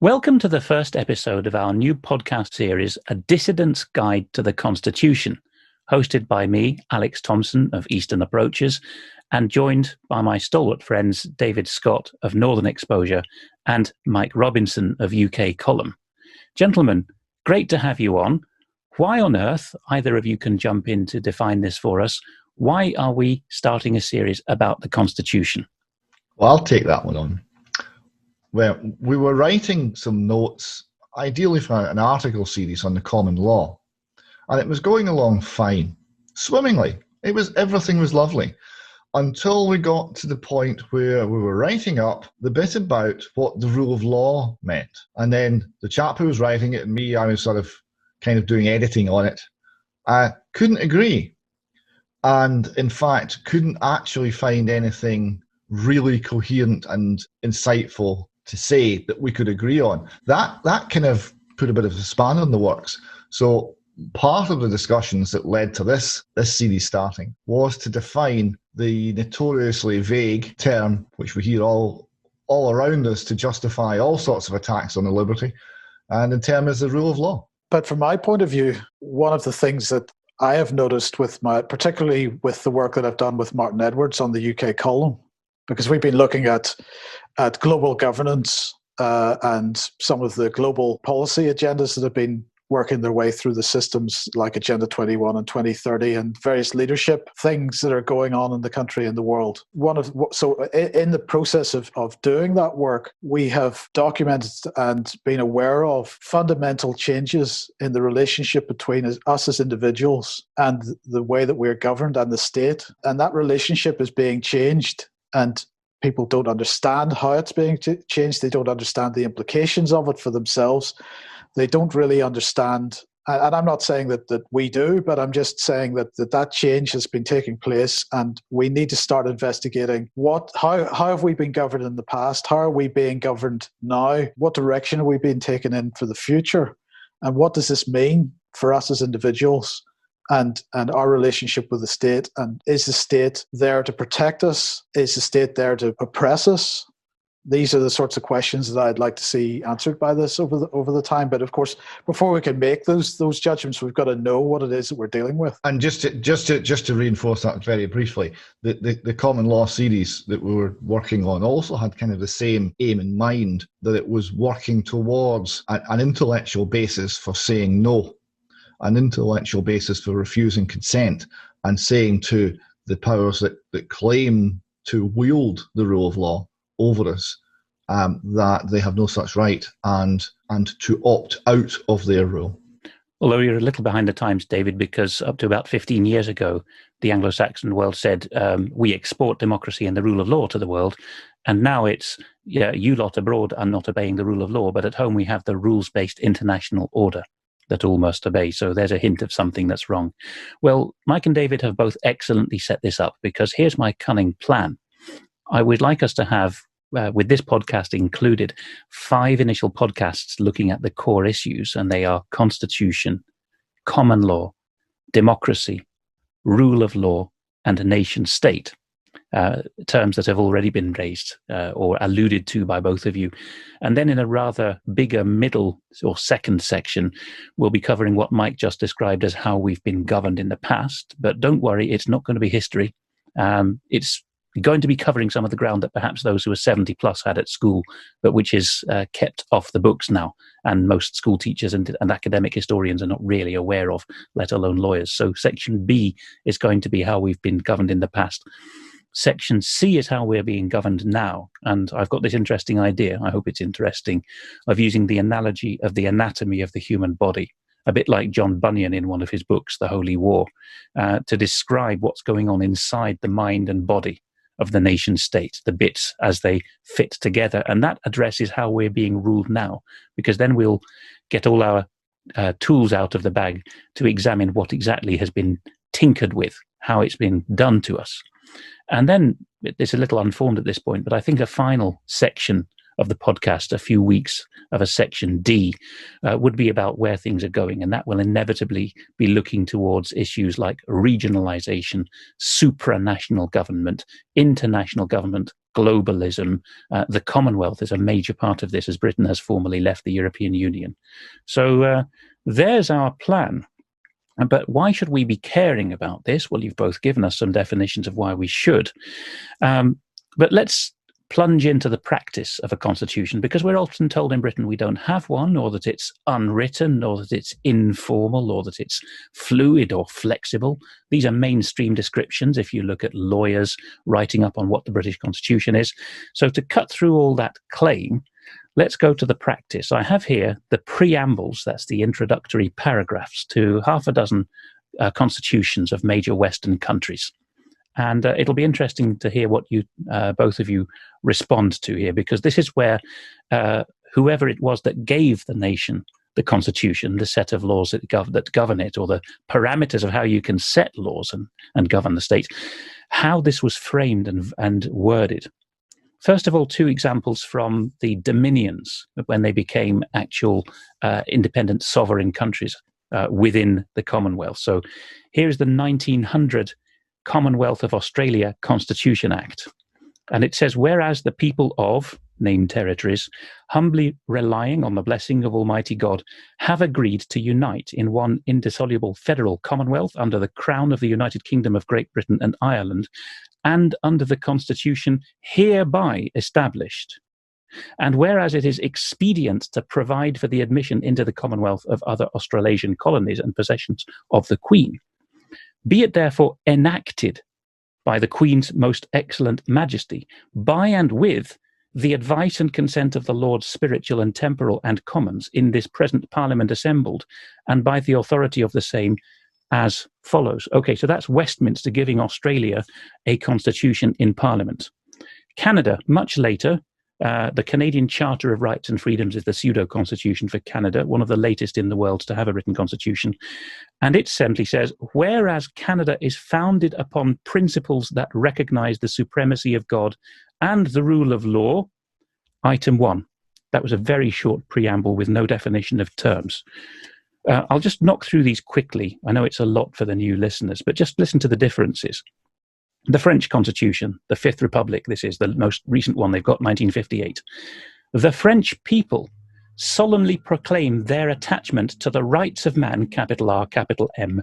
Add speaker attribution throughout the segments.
Speaker 1: Welcome to the first episode of our new podcast series, A Dissident's Guide to the Constitution, hosted by me, Alex Thomson of Eastern Approaches, and joined by my stalwart friends David Scott of Northern Exposure and Mike Robinson of UK Column. Gentlemen, great to have you on. Why on earth, either of you can jump in to define this for us, why are we starting a series about the Constitution?
Speaker 2: Well, I'll take that one on. Well, we were writing some notes, ideally for an article series on the common law, and it was going along fine, swimmingly. Everything was lovely, until we got to the point where we were writing up the bit about what the rule of law meant. And then the chap who was writing it and me, I was sort of kind of doing editing on it, I couldn't agree. And in fact, couldn't actually find anything really coherent and insightful to say that we could agree on. That kind of put a bit of a spanner in the works. So part of the discussions that led to this series starting was to define the notoriously vague term, which we hear all around us to justify all sorts of attacks on the liberty, and the term is the rule of law.
Speaker 3: But from my point of view, one of the things that I have noticed particularly with the work that I've done with Martin Edwards on the UK column, because we've been looking at global governance and some of the global policy agendas that have been working their way through the systems like Agenda 21 and 2030 and various leadership things that are going on in the country and the world. So in the process of doing that work, we have documented and been aware of fundamental changes in the relationship between us as individuals and the way that we're governed and the state. And that relationship is being changed, and people don't understand how it's being changed. They don't understand the implications of it for themselves. They don't really understand, and I'm not saying that we do, but I'm just saying that change has been taking place, and we need to start investigating how have we been governed in the past? How are we being governed now? What direction are we being taken in for the future? And what does this mean for us as individuals and our relationship with the state? And is the state there to protect us? Is the state there to oppress us? These are the sorts of questions that I'd like to see answered by this over the time. But of course, before we can make those judgments, we've got to know what it is that we're dealing with.
Speaker 2: And just to reinforce that very briefly, the common law series that we were working on also had kind of the same aim in mind, that it was working towards an intellectual basis for saying no, an intellectual basis for refusing consent, and saying to the powers that claim to wield the rule of law over us that they have no such right, and to opt out of their rule.
Speaker 1: Although you're a little behind the times, David, because up to about 15 years ago, the Anglo-Saxon world said, we export democracy and the rule of law to the world. And now it's, you lot abroad are not obeying the rule of law, but at home we have the rules-based international order that all must obey. So there's a hint of something that's wrong. Well, Mike and David have both excellently set this up, because here's my cunning plan. I would like us to have, with this podcast included, 5 initial podcasts looking at the core issues, and they are constitution, common law, democracy, rule of law, and a nation state, terms that have already been raised or alluded to by both of you. And then in a rather bigger middle or second section, we'll be covering what Mike just described as how we've been governed in the past. But don't worry, it's not going to be history. It's going to be covering some of the ground that perhaps those who are 70 plus had at school, but which is kept off the books now, and most school teachers and academic historians are not really aware of, let alone lawyers. So section B is going to be how we've been governed in the past. Section C is how we're being governed now. And I've got this interesting idea, I hope it's interesting, of using the analogy of the anatomy of the human body, a bit like John Bunyan in one of his books, The Holy War, to describe what's going on inside the mind and body of the nation state, the bits as they fit together. And that addresses how we're being ruled now, because then we'll get all our tools out of the bag to examine what exactly has been tinkered with, how it's been done to us. And then it's a little unformed at this point, but I think a final section of the podcast, a few weeks of a section D, would be about where things are going. And that will inevitably be looking towards issues like regionalization, supranational government, international government, globalism. The Commonwealth is a major part of this, as Britain has formally left the European Union. So there's our plan. But why should we be caring about this? Well, you've both given us some definitions of why we should. But let's plunge into the practice of a constitution, because we're often told in Britain we don't have one, or that it's unwritten, or that it's informal, or that it's fluid or flexible. These are mainstream descriptions if you look at lawyers writing up on what the British Constitution is. So to cut through all that claim, let's go to the practice. I have here the preambles, that's the introductory paragraphs to half a dozen constitutions of major Western countries. And it'll be interesting to hear what you both of you respond to here, because this is where whoever it was that gave the nation the constitution, the set of laws that govern it, or the parameters of how you can set laws and govern the state, how this was framed and worded. First of all, two examples from the dominions when they became actual independent sovereign countries within the Commonwealth. So here's the 1900 Commonwealth of Australia Constitution Act. And it says, whereas the people of named territories, humbly relying on the blessing of Almighty God, have agreed to unite in one indissoluble federal commonwealth under the crown of the United Kingdom of Great Britain and Ireland, and under the Constitution hereby established. And whereas it is expedient to provide for the admission into the Commonwealth of other Australasian colonies and possessions of the Queen, be it therefore enacted by the Queen's most excellent Majesty, by and with the advice and consent of the Lords Spiritual and Temporal and Commons in this present Parliament assembled, and by the authority of the same, as follows. Okay, so that's Westminster giving Australia a constitution in Parliament. Canada, much later, the Canadian Charter of Rights and Freedoms is the pseudo-constitution for Canada, one of the latest in the world to have a written constitution. And it simply says, whereas Canada is founded upon principles that recognize the supremacy of God and the rule of law, item 1. That was a very short preamble with no definition of terms. I'll just knock through these quickly. I know it's a lot for the new listeners, but just listen to the differences. The French Constitution, the Fifth Republic, this is the most recent one they've got, 1958. The French people solemnly proclaim their attachment to the rights of man, capital R, capital M,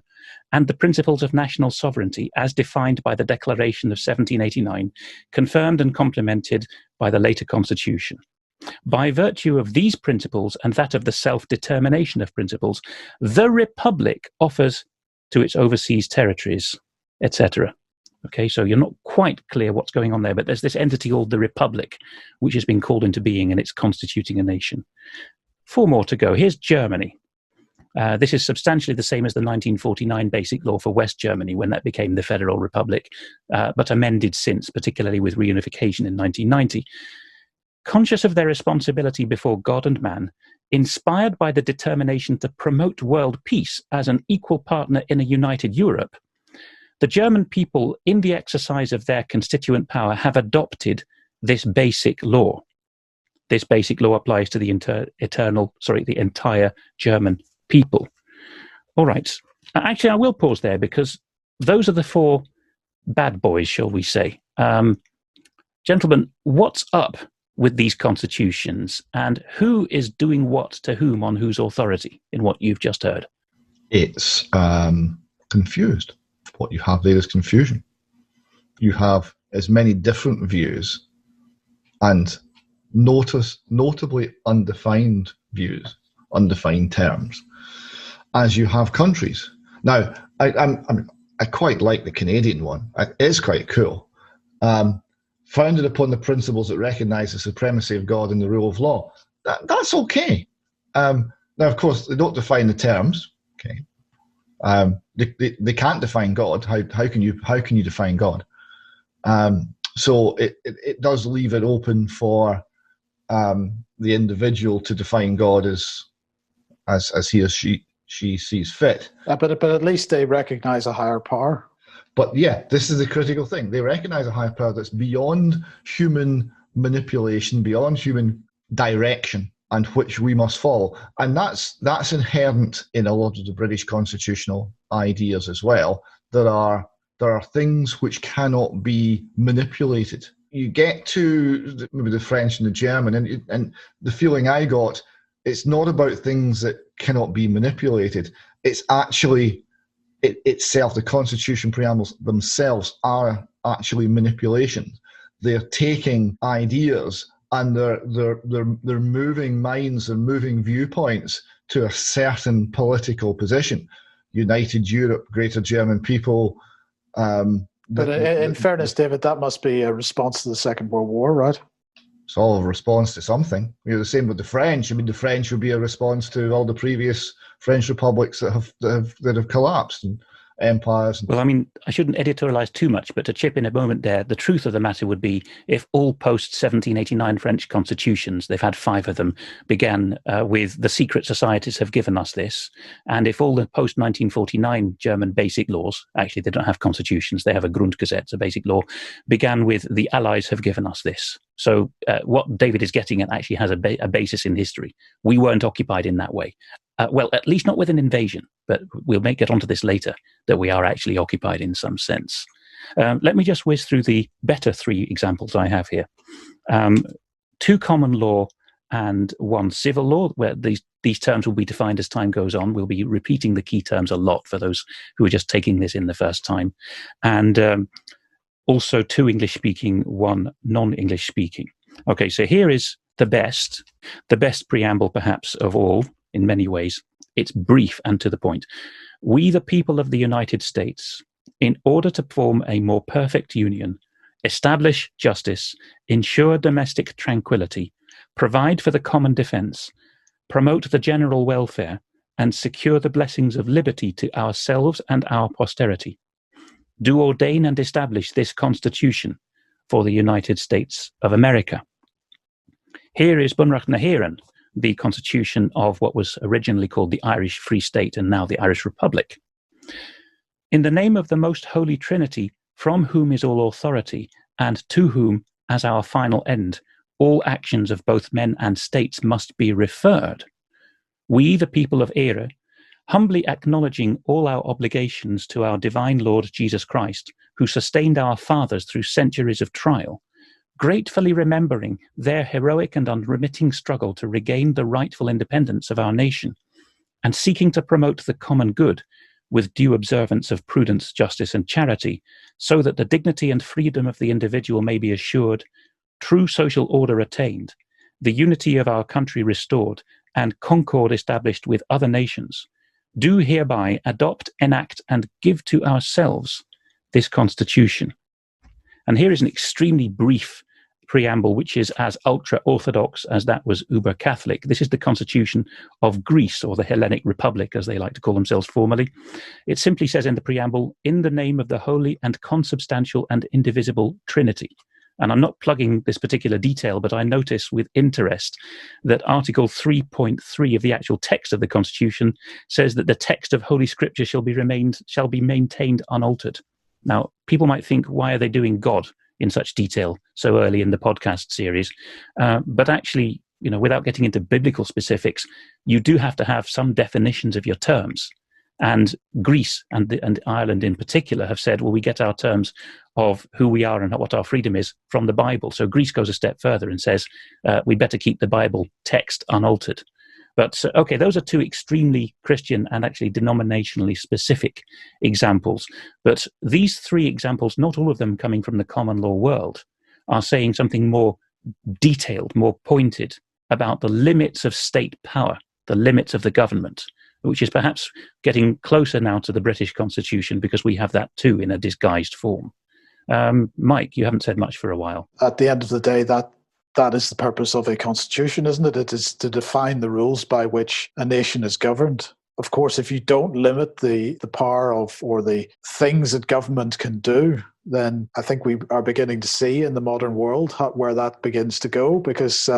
Speaker 1: and the principles of national sovereignty as defined by the Declaration of 1789, confirmed and complemented by the later Constitution. By virtue of these principles and that of the self-determination of principles, the Republic offers to its overseas territories, etc. Okay, so you're not quite clear what's going on there, but there's this entity called the Republic, which has been called into being, and it's constituting a nation. 4 more to go. Here's Germany. This is substantially the same as the 1949 Basic Law for West Germany when that became the Federal Republic, but amended since, particularly with reunification in 1990. Conscious of their responsibility before God and man, inspired by the determination to promote world peace as an equal partner in a united Europe, the German people, in the exercise of their constituent power, have adopted this basic law. This basic law applies to the entire German people. All right. Actually, I will pause there because those are the 4 bad boys, shall we say. Gentlemen, what's up with these constitutions, and who is doing what to whom on whose authority in what you've just heard?
Speaker 2: It's confused. What you have there is confusion. You have as many different views and notably undefined views, undefined terms, as you have countries. Now, I quite like the Canadian one. It is quite cool. Founded upon the principles that recognise the supremacy of God and the rule of law. That's okay. Now, of course, they don't define the terms. Okay. They can't define God. How can you define God? So it does leave it open for the individual to define God as he or she sees fit.
Speaker 3: But at least they recognize a higher power.
Speaker 2: But yeah, this is the critical thing. They recognize a higher power that's beyond human manipulation, beyond human direction, and which we must follow. And that's inherent in a lot of the British constitutional ideas as well. There are things which cannot be manipulated. You get to maybe the French and the German, and the feeling I got, it's not about things that cannot be manipulated. It's actually itself, the constitution preambles themselves are actually manipulation. They're taking ideas and they're moving minds and moving viewpoints to a certain political position. United Europe, Greater German people.
Speaker 3: But in fairness, David, that must be a response to the Second World War, right?
Speaker 2: It's all a response to something. The same with the French. I mean, the French would be a response to all the previous French republics that have collapsed, and empires.
Speaker 1: Well, I mean, I shouldn't editorialize too much, but to chip in a moment there, the truth of the matter would be if all post-1789 French constitutions, they've had 5 of them, began with the secret societies have given us this, and if all the post-1949 German basic laws, actually they don't have constitutions, they have a Grundgesetz, a basic law, began with the Allies have given us this. So what David is getting at actually has a basis in history. We weren't occupied in that way. Well, at least not with an invasion, but we'll get onto this later, that we are actually occupied in some sense. Let me just whiz through the better 3 examples I have here. 2 common law and 1 civil law, where these terms will be defined as time goes on. We'll be repeating the key terms a lot for those who are just taking this in the first time. And also 2 English-speaking, 1 non-English-speaking. Okay, so here is the best preamble perhaps of all, in many ways. It's brief and to the point. We, the people of the United States, in order to form a more perfect union, establish justice, ensure domestic tranquility, provide for the common defense, promote the general welfare, and secure the blessings of liberty to ourselves and our posterity, do ordain and establish this Constitution for the United States of America. Here is Bunreacht na hÉireann, the constitution of what was originally called the Irish Free State and now the Irish Republic. In the name of the Most Holy Trinity, from whom is all authority, and to whom, as our final end, all actions of both men and states must be referred, we, the people of Éire, humbly acknowledging all our obligations to our divine Lord Jesus Christ, who sustained our fathers through centuries of trial, gratefully remembering their heroic and unremitting struggle to regain the rightful independence of our nation, and seeking to promote the common good with due observance of prudence, justice, and charity, so that the dignity and freedom of the individual may be assured, true social order attained, the unity of our country restored, and concord established with other nations, do hereby adopt, enact, and give to ourselves this Constitution. And here is an extremely brief preamble, which is as ultra-Orthodox as that was uber-Catholic. This is the Constitution of Greece, or the Hellenic Republic, as they like to call themselves formally. It simply says in the preamble, in the name of the Holy and Consubstantial and Indivisible Trinity. And I'm not plugging this particular detail, but I notice with interest that Article 3.3 of the actual text of the Constitution says that the text of Holy Scripture shall be maintained unaltered. Now, people might think, why are they doing God in such detail so early in the podcast series? But actually, without getting into biblical specifics, you do have to have some definitions of your terms. And Greece and Ireland in particular have said, well, we get our terms of who we are and what our freedom is from the Bible. So Greece goes a step further and says, we better keep the Bible text unaltered. But okay, those are 2 extremely Christian and actually denominationally specific examples. But these 3 examples, not all of them coming from the common law world, are saying something more detailed, more pointed about the limits of state power, the limits of the government, which is perhaps getting closer now to the British Constitution because we have that too in a disguised form. Mike, you haven't said much for a while.
Speaker 3: At the end of the day, that is the purpose of a constitution, isn't it? It is to define the rules by which a nation is governed. Of course, if you don't limit the power of or the things that government can do, then I think we are beginning to see in the modern world where that begins to go, because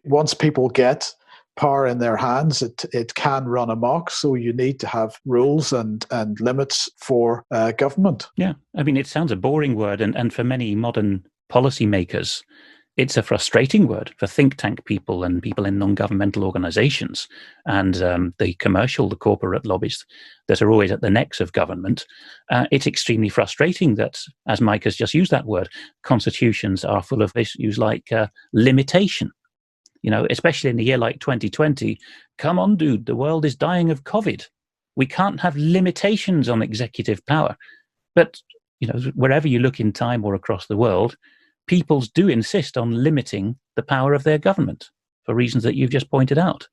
Speaker 3: once people get power in their hands, it can run amok. So you need to have rules and limits for government.
Speaker 1: Yeah, I mean, it sounds a boring word, and for many modern policymakers, it's a frustrating word for think tank people and people in non-governmental organizations and the corporate lobbies that are always at the necks of government. It's extremely frustrating that, as Mike has just used that word, constitutions are full of issues like limitation. Especially in a year like 2020, come on, dude, the world is dying of COVID. We can't have limitations on executive power. But, wherever you look in time or across the world, peoples do insist on limiting the power of their government for reasons that you've just pointed out.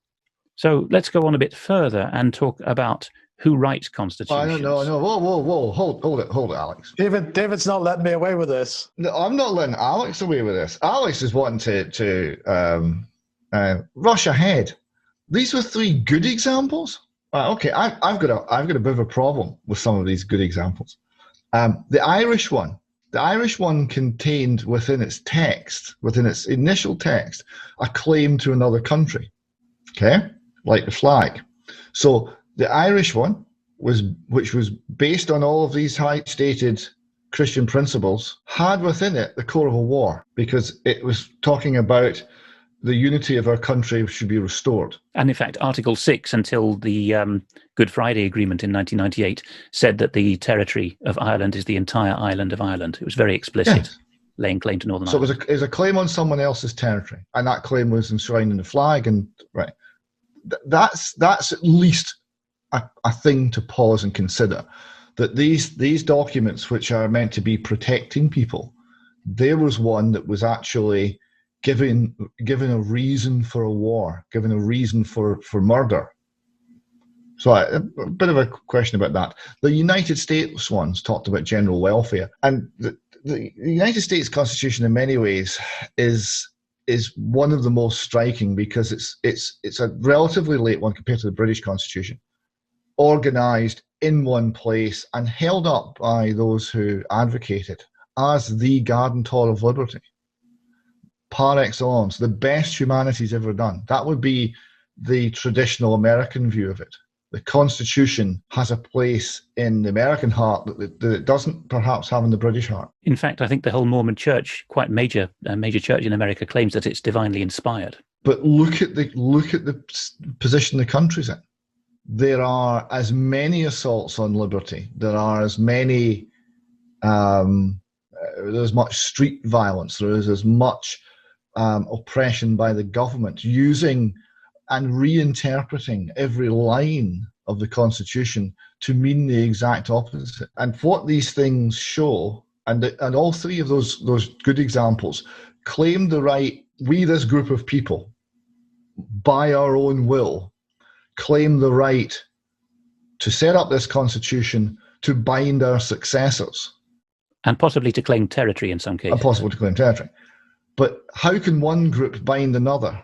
Speaker 1: So let's go on a bit further and talk about who writes constitutions.
Speaker 2: No. Whoa. Hold it, Alex.
Speaker 3: David's not letting me away with this.
Speaker 2: No, I'm not letting Alex away with this. Alex is wanting to rush ahead. These were 3 good examples. Okay, I've got a bit of a problem with some of these good examples. The Irish one contained within its text, within its initial text, a claim to another country. Okay, like the flag. So the Irish one which was based on all of these high stated Christian principles, had within it the core of a war, because it was talking about the unity of our country should be restored.
Speaker 1: And in fact, Article 6, until the Good Friday Agreement in 1998, said that the territory of Ireland is the entire island of Ireland. It was very explicit, yes, laying claim to Northern Ireland.
Speaker 2: So it was a claim on someone else's territory, and that claim was enshrined in the flag. And right, that's at least a thing to pause and consider, that these documents, which are meant to be protecting people, there was one that was actually given a reason for a war, given a reason for murder. So a bit of a question about that. The United States ones talked about general welfare, and the United States Constitution in many ways is one of the most striking, because it's a relatively late one compared to the British Constitution, organised in one place and held up by those who advocated as the guarantor of liberty, par excellence, the best humanity's ever done. That would be the traditional American view of it. The Constitution has a place in the American heart that it doesn't perhaps have in the British heart.
Speaker 1: In fact, I think the whole Mormon Church, quite major church in America, claims that it's divinely inspired.
Speaker 2: But look at the position the country's in. There are as many assaults on liberty. There are as many. There's much street violence. There is as much oppression by the government, using and reinterpreting every line of the Constitution to mean the exact opposite. And what these things show, and all 3 of those good examples, claim the right, we, this group of people, by our own will, claim the right to set up this Constitution to bind our successors.
Speaker 1: And possibly to claim territory in some cases.
Speaker 2: And possible to claim territory. But how can one group bind another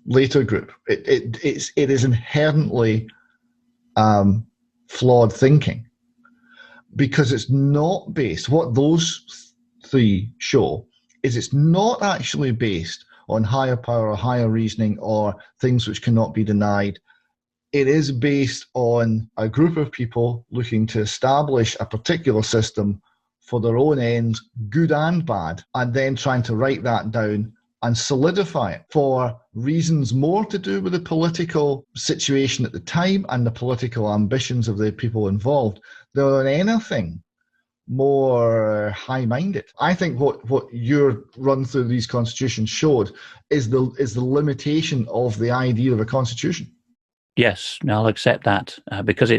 Speaker 2: later group? It is inherently flawed thinking, because it's not based, what those 3 show is it's not actually based on higher power or higher reasoning or things which cannot be denied. It is based on a group of people looking to establish a particular system for their own ends, good and bad, and then trying to write that down and solidify it for reasons more to do with the political situation at the time and the political ambitions of the people involved than anything more high-minded. I think what your run through these constitutions showed is the limitation of the idea of a constitution.
Speaker 1: Yes, I'll accept that, because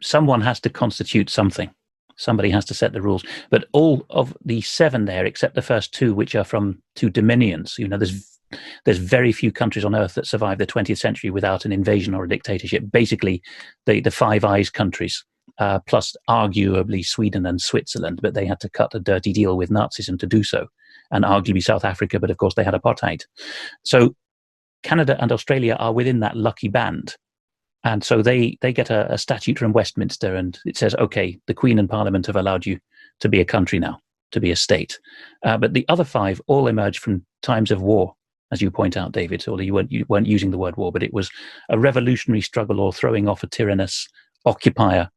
Speaker 1: someone has to constitute something. Somebody has to set the rules. But all of the 7 there, except the first 2, which are from 2 dominions, there's very few countries on earth that survived the 20th century without an invasion or a dictatorship. Basically, the Five Eyes countries, plus arguably Sweden and Switzerland, but they had to cut a dirty deal with Nazism to do so, and arguably South Africa, but of course they had apartheid. So Canada and Australia are within that lucky band. And so they get a statute from Westminster, and it says, okay, the Queen and Parliament have allowed you to be a country now, to be a state. But the other 5 all emerged from times of war, as you point out, David, although you weren't using the word war, but it was a revolutionary struggle or throwing off a tyrannous occupier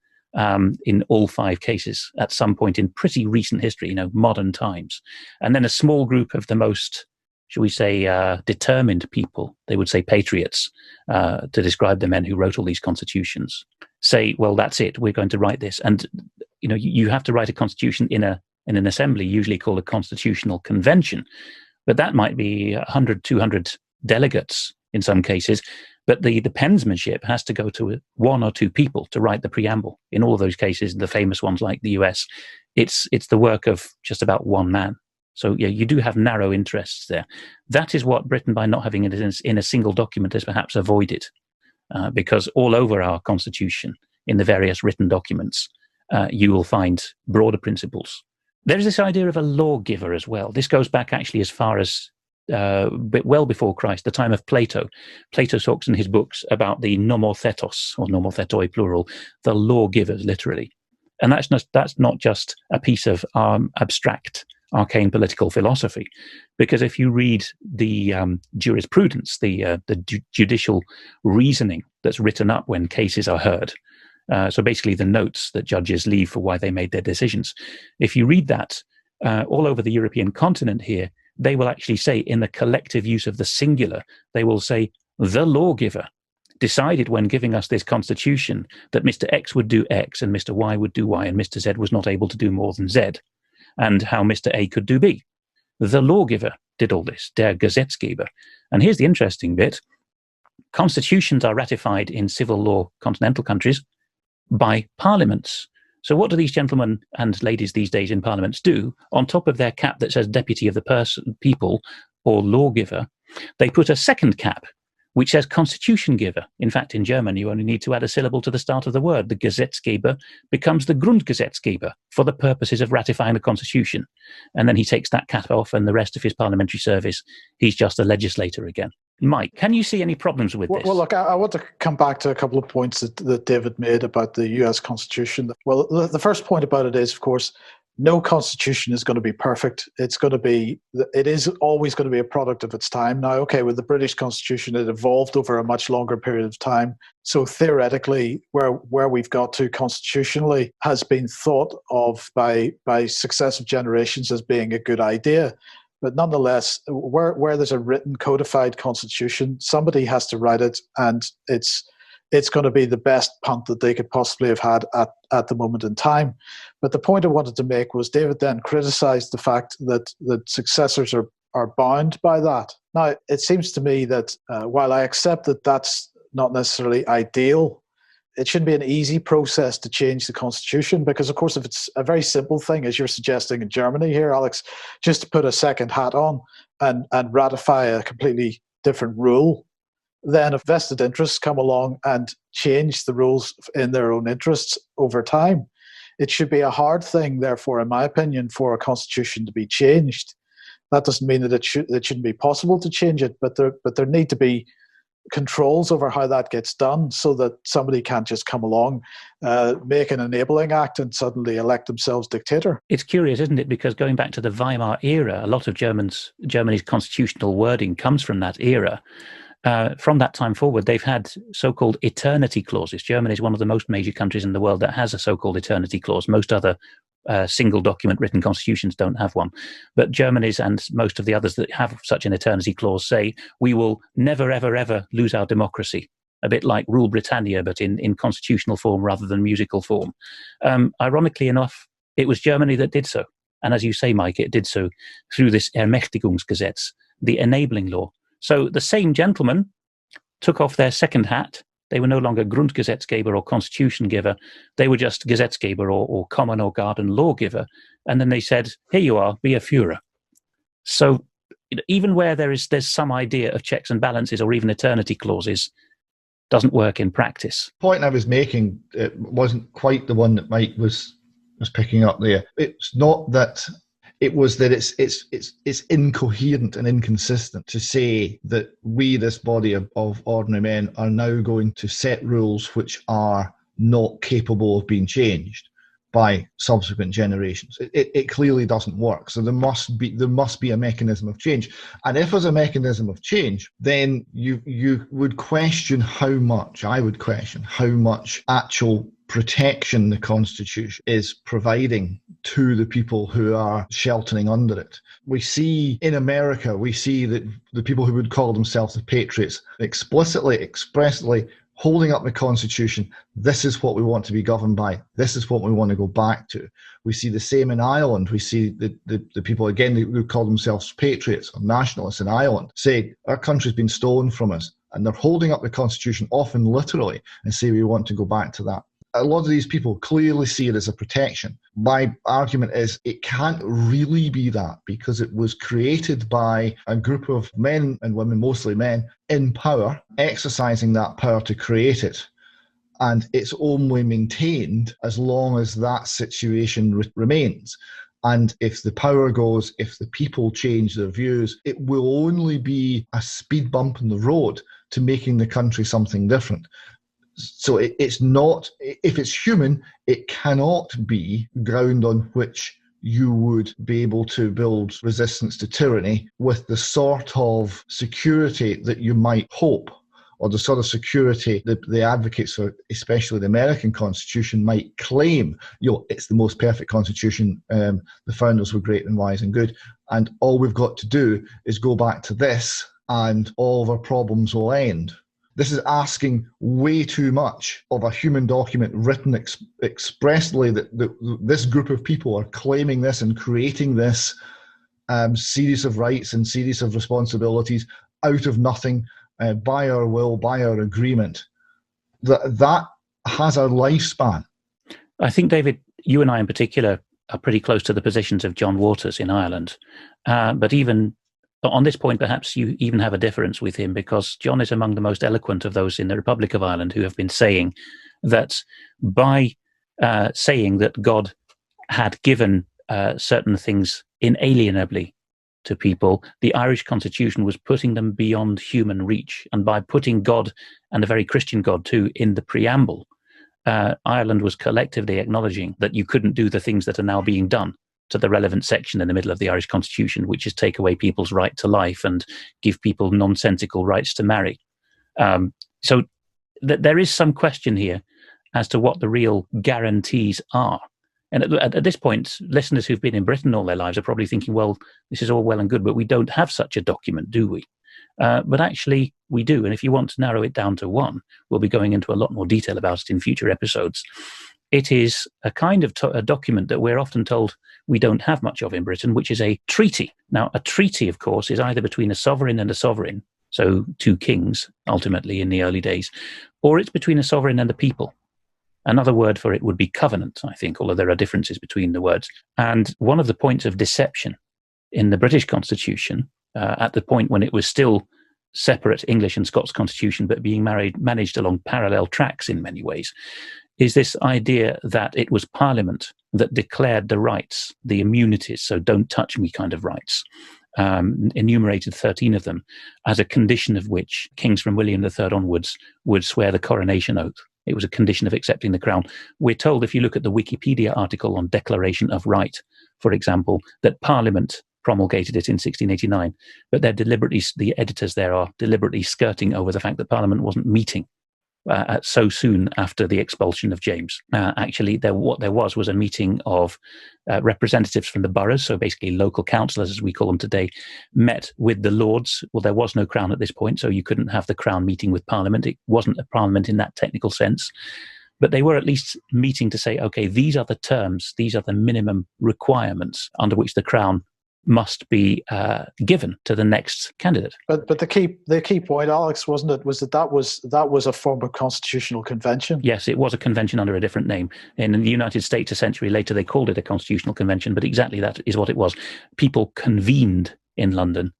Speaker 1: in all 5 cases at some point in pretty recent history, modern times. And then a small group of the most shall we say, determined people, they would say patriots, to describe the men who wrote all these constitutions, say, well, that's it, we're going to write this. And, you have to write a constitution in an assembly, usually called a constitutional convention. But that might be 100, 200 delegates in some cases. But the penmanship has to go to one or two people to write the preamble. In all of those cases, the famous ones like the US, it's the work of just about one man. So yeah, you do have narrow interests there. That is what Britain, by not having it in a single document, has perhaps avoided, because all over our constitution, in the various written documents, you will find broader principles. There's this idea of a lawgiver as well. This goes back actually as far as well before Christ, the time of Plato. Plato talks in his books about the nomothetos, or nomothetoi plural, the lawgivers, literally. And that's not just a piece of abstract, arcane political philosophy, because if you read the jurisprudence, the judicial reasoning that's written up when cases are heard, so basically the notes that judges leave for why they made their decisions, if you read that all over the European continent here, they will actually say, in the collective use of the singular, they will say, the lawgiver decided when giving us this constitution that Mr. X would do X and Mr. Y would do Y and Mr. Z was not able to do more than Z, and how Mr. A could do B. The lawgiver did all this, der Gesetzgeber. And here's the interesting bit. Constitutions are ratified in civil law continental countries by parliaments. So what do these gentlemen and ladies these days in parliaments do? On top of their cap that says deputy of the people or lawgiver, they put a second cap which says constitution giver. In fact, in German, you only need to add a syllable to the start of the word. The Gesetzgeber becomes the Grundgesetzgeber for the purposes of ratifying the constitution. And then he takes that cap off, and the rest of his parliamentary service, he's just a legislator again. Mike, can you see any problems with this?
Speaker 3: Well, look, I want to come back to a couple of points that David made about the US Constitution. Well, the first point about it is, of course, no constitution is going to be perfect. It is always going to be a product of its time. Now, okay, with the British Constitution, it evolved over a much longer period of time. So theoretically, where we've got to constitutionally has been thought of by successive generations as being a good idea. But nonetheless, where there's a written codified constitution, somebody has to write it, and it's going to be the best punt that they could possibly have had at the moment in time. But the point I wanted to make was David then criticized the fact that successors are bound by that. Now, it seems to me that while I accept that that's not necessarily ideal, it shouldn't be an easy process to change the constitution, because, of course, if it's a very simple thing, as you're suggesting in Germany here, Alex, just to put a second hat on and ratify a completely different rule, then if vested interests come along and change the rules in their own interests over time, it should be a hard thing, therefore, in my opinion, for a constitution to be changed. That doesn't mean that it shouldn't be possible to change it, but there need to be controls over how that gets done, so that somebody can't just come along, make an enabling act and suddenly elect themselves dictator.
Speaker 1: It's curious, isn't it? Because going back to the Weimar era, a lot of Germany's constitutional wording comes from that era. From that time forward, they've had so-called eternity clauses. Germany is one of the most major countries in the world that has a so-called eternity clause. Most other single document written constitutions don't have one. But Germany's and most of the others that have such an eternity clause say, we will never, ever, ever lose our democracy. A bit like Rule Britannia, but in constitutional form rather than musical form. Ironically enough, it was Germany that did so. And as you say, Mike, it did so through this Ermächtigungsgesetz, the enabling law. So the same gentlemen took off their second hat. They were no longer Grundgesetzgeber or constitution giver. They were just Gesetzgeber or common or garden lawgiver. And then they said, here you are, be a Führer. So even where there's some idea of checks and balances or even eternity clauses, doesn't work in practice.
Speaker 2: The point I was making, it wasn't quite the one that Mike was picking up there. It's not that... It was that it's incoherent and inconsistent to say that we, this body of ordinary men, are now going to set rules which are not capable of being changed by subsequent generations. It clearly doesn't work. So there must be a mechanism of change. And if there's a mechanism of change, then you would question how much, I would question how much actual protection the Constitution is providing to the people who are sheltering under it. We see in America, we see that the people who would call themselves the patriots explicitly, expressly holding up the Constitution. This is what we want to be governed by. This is what we want to go back to. We see the same in Ireland. We see the people, again, who call themselves patriots or nationalists in Ireland, say our country's been stolen from us. And they're holding up the Constitution, often literally, and say we want to go back to that. A lot of these people clearly see it as a protection. My argument is it can't really be that, because it was created by a group of men and women, mostly men, in power, exercising that power to create it. And it's only maintained as long as that situation remains. And if the power goes, if the people change their views, it will only be a speed bump in the road to making the country something different. So it's not, if it's human, it cannot be ground on which you would be able to build resistance to tyranny with the sort of security that you might hope, or the sort of security that the advocates for, especially the American Constitution, might claim. It's the most perfect Constitution. The founders were great and wise and good, and all we've got to do is go back to this, and all of our problems will end. This is asking way too much of a human document written expressly that this group of people are claiming this and creating this series of rights and series of responsibilities out of nothing, by our will, by our agreement. That has a lifespan.
Speaker 1: I think, David, you and I in particular are pretty close to the positions of John Waters in Ireland. But even on this point, perhaps you even have a difference with him, because John is among the most eloquent of those in the Republic of Ireland who have been saying that by saying that God had given certain things inalienably to people, the Irish Constitution was putting them beyond human reach. And by putting God, and a very Christian God too, in the preamble, Ireland was collectively acknowledging that you couldn't do the things that are now being done to the relevant section in the middle of the Irish Constitution, which is take away people's right to life and give people nonsensical rights to marry. So there is some question here as to what the real guarantees are. And at this point, listeners who've been in Britain all their lives are probably thinking, well, this is all well and good, but we don't have such a document, do we? But actually, we do. And if you want to narrow it down to one, we'll be going into a lot more detail about it in future episodes. It is a kind of a document that we're often told we don't have much of in Britain, which is a treaty. Now, a treaty, of course, is either between a sovereign and a sovereign, so two kings, ultimately, in the early days, or it's between a sovereign and the people. Another word for it would be covenant, I think, although there are differences between the words. And one of the points of deception in the British Constitution, at the point when it was still separate English and Scots Constitution, but being managed along parallel tracks in many ways, is this idea that it was Parliament that declared the rights, the immunities, so don't touch me kind of rights, enumerated 13 of them, as a condition of which kings from William III onwards would swear the coronation oath. It was a condition of accepting the crown. We're told, if you look at the Wikipedia article on Declaration of Right, for example, that Parliament promulgated it in 1689, but the editors there are deliberately skirting over the fact that Parliament wasn't meeting so soon after the expulsion of James. Actually, what there was a meeting of representatives from the boroughs, so basically local councillors, as we call them today, met with the Lords. Well, there was no crown at this point, so you couldn't have the crown meeting with Parliament. It wasn't a Parliament in that technical sense. But they were at least meeting to say, okay, these are the terms, these are the minimum requirements under which the crown must be given to the next candidate.
Speaker 3: But the key point, Alex, wasn't it, was that was a form of constitutional convention?
Speaker 1: Yes, it was a convention under a different name. In the United States, a century later, they called it a constitutional convention, but exactly that is what it was. People convened in London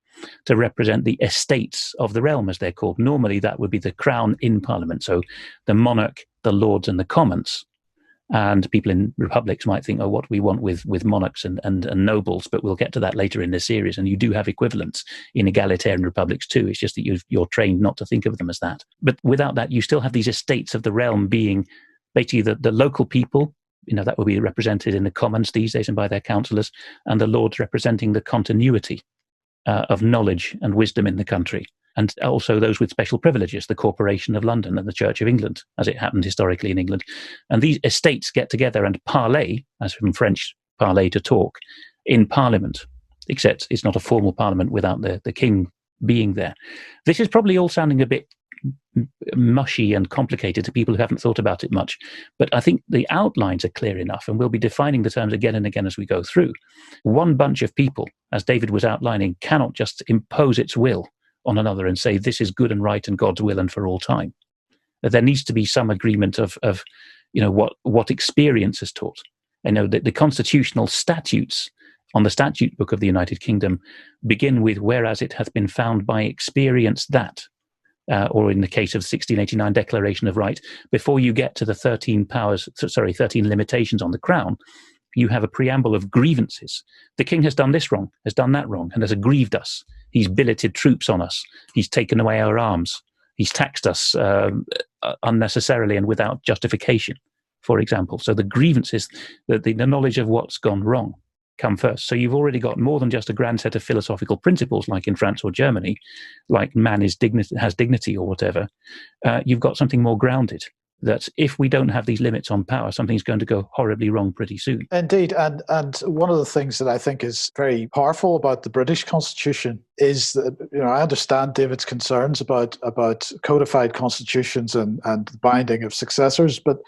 Speaker 1: to represent the estates of the realm, as they're called. Normally, that would be the crown in Parliament, so the monarch, the Lords, and the Commons. And people in republics might think, oh, what we want with monarchs and nobles, but we'll get to that later in the series. And you do have equivalents in egalitarian republics too. It's just that you're trained not to think of them as that. But without that, you still have these estates of the realm being basically the local people, that will be represented in the Commons these days and by their councillors, and the Lords representing the continuity of knowledge and wisdom in the country. And also those with special privileges, the Corporation of London and the Church of England, as it happened historically in England. And these estates get together and parley, as from French parler to talk, in Parliament, except it's not a formal Parliament without the King being there. This is probably all sounding a bit mushy and complicated to people who haven't thought about it much, but I think the outlines are clear enough, and we'll be defining the terms again and again as we go through. One bunch of people, as David was outlining, cannot just impose its will on another and say this is good and right and God's will and for all time. There needs to be some agreement of what experience has taught. I know that the constitutional statutes on the statute book of the United Kingdom begin with whereas it hath been found by experience that, or in the case of the 1689 Declaration of Right, before you get to the 13 limitations on the Crown, you have a preamble of grievances. The King has done this wrong, has done that wrong, and has aggrieved us. He's billeted troops on us. He's taken away our arms. He's taxed us unnecessarily and without justification, for example. So the grievances, the knowledge of what's gone wrong, come first. So you've already got more than just a grand set of philosophical principles like in France or Germany, like man has dignity or whatever. You've got something more grounded, that if we don't have these limits on power, something's going to go horribly wrong pretty soon.
Speaker 3: Indeed. And one of the things that I think is very powerful about the British Constitution is that, I understand David's concerns about codified constitutions and the binding of successors, but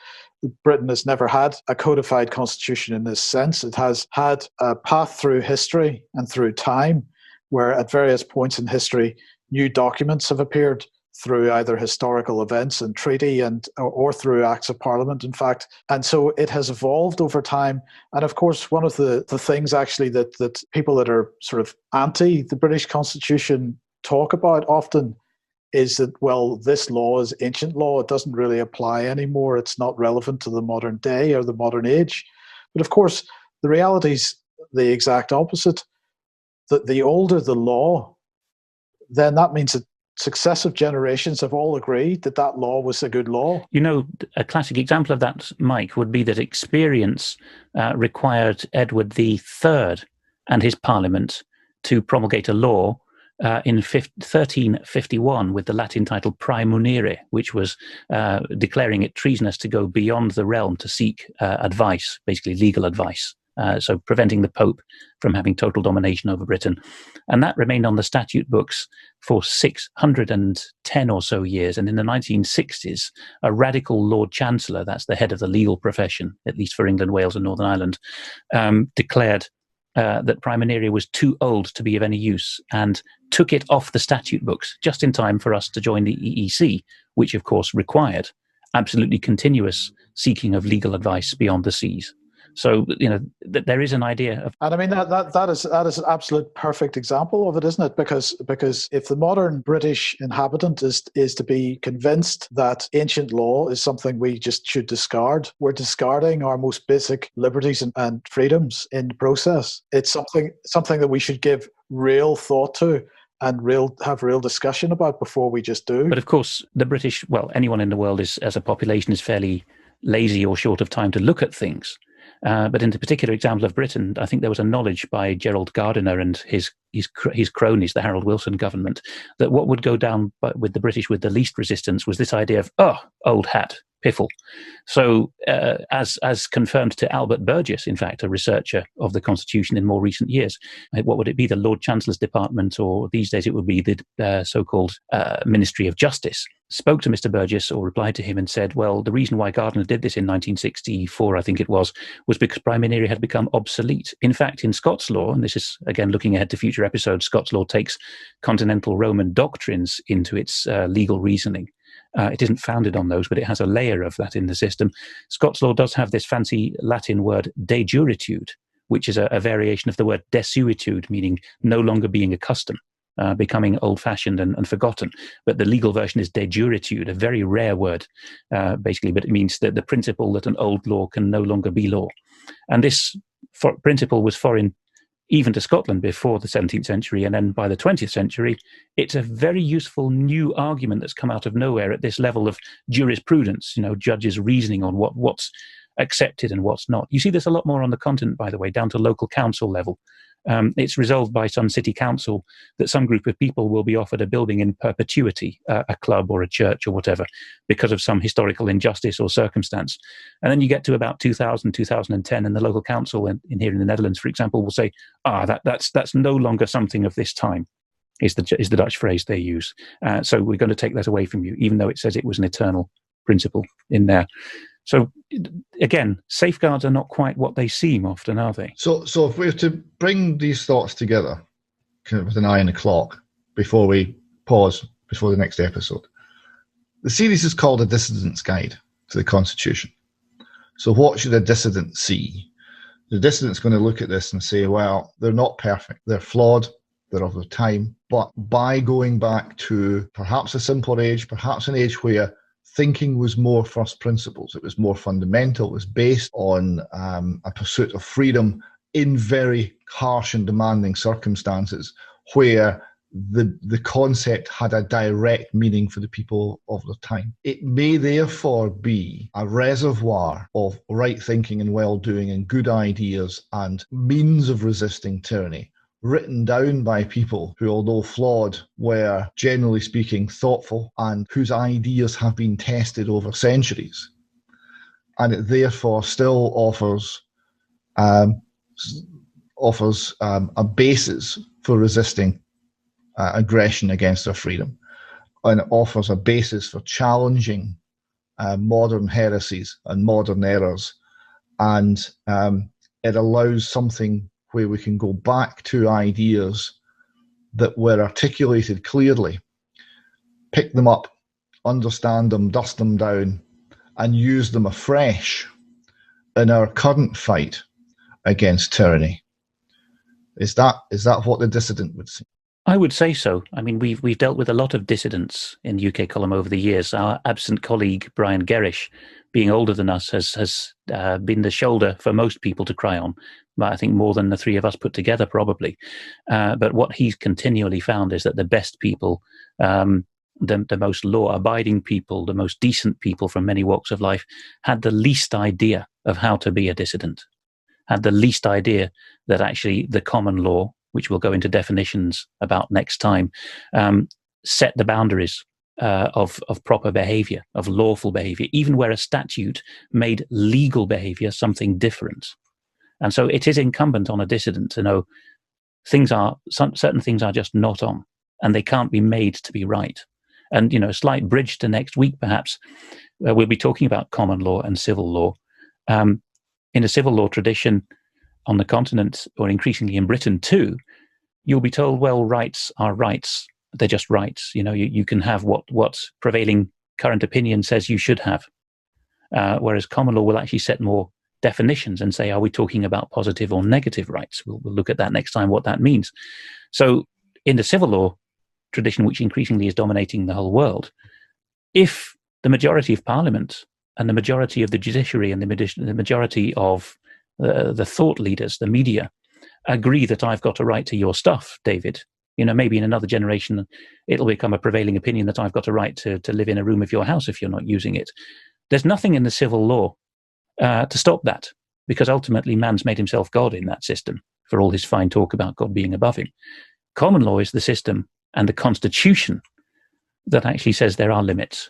Speaker 3: Britain has never had a codified constitution in this sense. It has had a path through history and through time where at various points in history, new documents have appeared through either historical events and treaty or through acts of parliament, in fact. And so it has evolved over time. And of course, one of the things actually that people that are sort of anti the British Constitution talk about often is that, well, this law is ancient law. It doesn't really apply anymore. It's not relevant to the modern day or the modern age. But of course, the reality is the exact opposite. That the older the law, then that means that successive generations have all agreed that that law was a good law.
Speaker 1: A classic example of that, Mike, would be that experience required Edward III and his parliament to promulgate a law in 1351 with the Latin title Praemunere, which was declaring it treasonous to go beyond the realm to seek advice, basically legal advice. So preventing the Pope from having total domination over Britain. And that remained on the statute books for 610 or so years. And in the 1960s, a radical Lord Chancellor, that's the head of the legal profession, at least for England, Wales and Northern Ireland, declared that Praemunere was too old to be of any use and took it off the statute books just in time for us to join the EEC, which of course required absolutely continuous seeking of legal advice beyond the seas. So, there is an idea of...
Speaker 3: And I mean, that is an absolute perfect example of it, isn't it? Because if the modern British inhabitant is to be convinced that ancient law is something we just should discard, we're discarding our most basic liberties and freedoms in the process. It's something that we should give real thought to and have real discussion about before we just do.
Speaker 1: But of course, the British, anyone in the world as a population is fairly lazy or short of time to look at things. But in the particular example of Britain, I think there was a knowledge by Gerald Gardiner and his cronies, the Harold Wilson government, that what would go down with the British with the least resistance was this idea of, old hat, piffle. So as confirmed to Albert Burgess, in fact, a researcher of the Constitution in more recent years, what would it be, the Lord Chancellor's Department, or these days it would be the so-called Ministry of Justice, spoke to Mr. Burgess or replied to him and said, well, the reason why Gardiner did this in 1964, I think it was because Praemunere had become obsolete. In fact, in Scots law, and this is, again, looking ahead to future episodes, Scots law takes continental Roman doctrines into its legal reasoning. It isn't founded on those, but it has a layer of that in the system. Scots law does have this fancy Latin word de juritude, which is a variation of the word desuetude, meaning no longer being a custom. Becoming old-fashioned and forgotten. But the legal version is de juritude, a very rare word, basically, but it means that the principle that an old law can no longer be law. And this principle was foreign even to Scotland before the 17th century, and then by the 20th century, it's a very useful new argument that's come out of nowhere at this level of jurisprudence, judges reasoning on what's accepted and what's not. You see this a lot more on the continent, by the way, down to local council level. It's resolved by some city council that some group of people will be offered a building in perpetuity, a club or a church or whatever, because of some historical injustice or circumstance. And then you get to about 2000, 2010, and the local council in here in the Netherlands, for example, will say, that's no longer something of this time, is the Dutch phrase they use. So we're going to take that away from you, even though it says it was an eternal principle in there. So again, safeguards are not quite what they seem often, are they?
Speaker 2: So if we were to bring these thoughts together kind of with an eye on the clock before we pause before the next episode, the series is called A Dissident's Guide to the Constitution. So what should a dissident see? The dissident's going to look at this and say, well, they're not perfect. They're flawed. They're of their time. But by going back to perhaps a simpler age, perhaps an age where thinking was more first principles, it was more fundamental, it was based on a pursuit of freedom in very harsh and demanding circumstances where the concept had a direct meaning for the people of the time. It may therefore be a reservoir of right thinking and well-doing and good ideas and means of resisting tyranny, written down by people who, although flawed, were, generally speaking, thoughtful and whose ideas have been tested over centuries. And it therefore still offers a basis for resisting aggression against our freedom, and it offers a basis for challenging modern heresies and modern errors, and it allows something where we can go back to ideas that were articulated clearly, pick them up, understand them, dust them down, and use them afresh in our current fight against tyranny. Is that what the dissident would say?
Speaker 1: I would say so. I mean, we've dealt with a lot of dissidents in the UK column over the years. Our absent colleague Brian Gerrish, being older than us, has been the shoulder for most people to cry on. I think more than the three of us put together, probably. But what he's continually found is that the best people, the most law-abiding people, the most decent people from many walks of life, had the least idea of how to be a dissident, had the least idea that actually the common law, which we'll go into definitions about next time, set the boundaries of proper behavior, of lawful behavior, even where a statute made legal behavior something different. And so it is incumbent on a dissident to know certain things are just not on, and they can't be made to be right. And, a slight bridge to next week, perhaps, we'll be talking about common law and civil law. In a civil law tradition on the continent, or increasingly in Britain too, you'll be told, well, rights are rights. They're just rights. You can have what prevailing current opinion says you should have. Whereas common law will actually set more definitions and say, are we talking about positive or negative rights? We'll look at that next time, what that means. So in the civil law tradition, which increasingly is dominating the whole world, if the majority of parliament and the majority of the judiciary and the majority of the thought leaders, the media, agree that I've got a right to your stuff, David, maybe in another generation, it'll become a prevailing opinion that I've got a right to live in a room of your house if you're not using it. There's nothing in the civil law to stop that, because ultimately man's made himself God in that system, for all his fine talk about God being above him. Common law is the system and the constitution that actually says there are limits.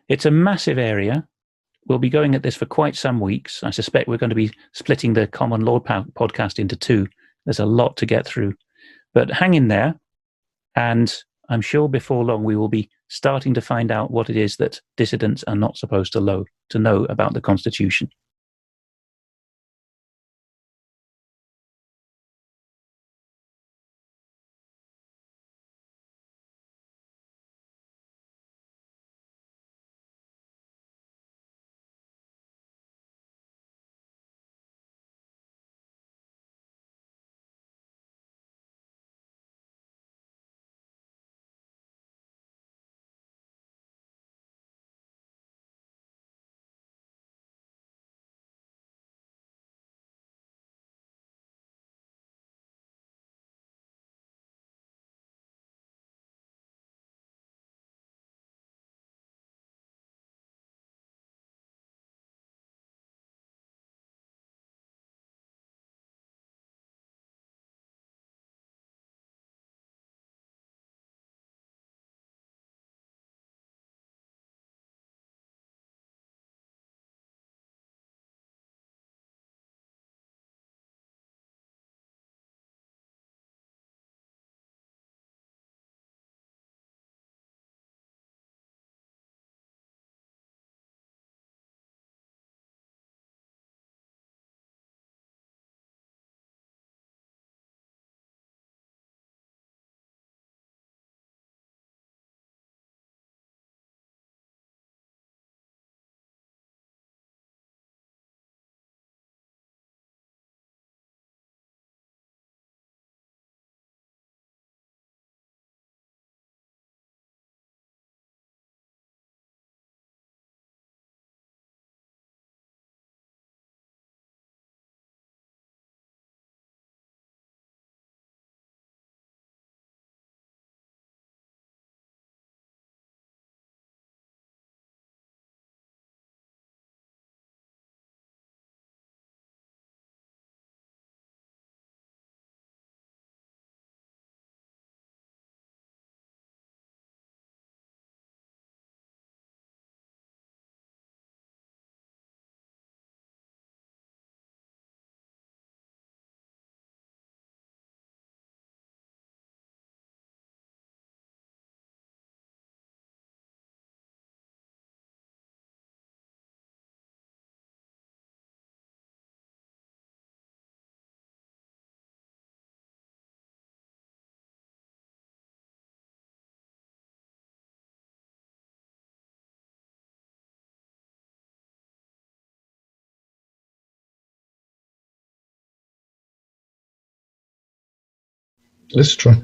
Speaker 1: It's a massive area. We'll be going at this for quite some weeks. I suspect we're going to be splitting the common law podcast into two. There's a lot to get through, but hang in there. And I'm sure before long we will be starting to find out what it is that dissidents are not supposed to know about the Constitution.
Speaker 2: It's true.